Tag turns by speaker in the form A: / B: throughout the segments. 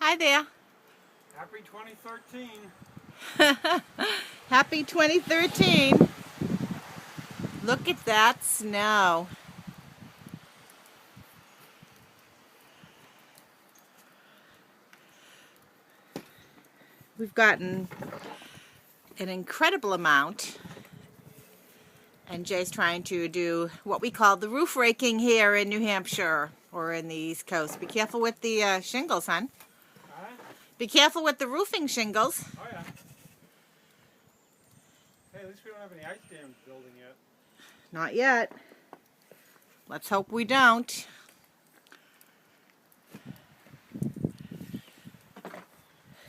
A: Hi there.
B: Happy 2013.
A: Happy 2013. Look at that snow. We've gotten an incredible amount, and Jay's trying to do what we call the roof raking here in New Hampshire or in the East Coast. Be careful with the shingles, hon. Be careful with the roofing shingles.
B: Oh yeah. Hey, at least we don't have any ice dams building yet.
A: Not yet. Let's hope we don't.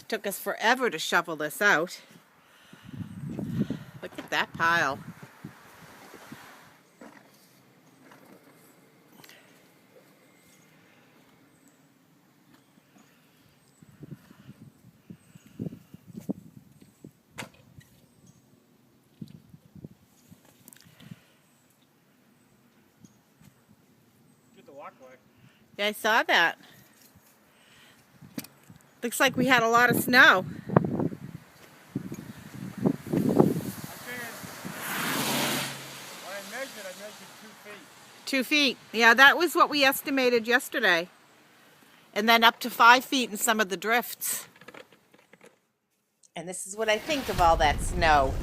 A: Took us forever to shovel this out. Look at that pile.
B: Get the walkway.
A: Yeah, I saw that. Looks like we had a lot of snow.
B: I measured 2 feet.
A: 2 feet. Yeah, that was what we estimated yesterday. And then up to 5 feet in some of the drifts. And this is what I think of all that snow.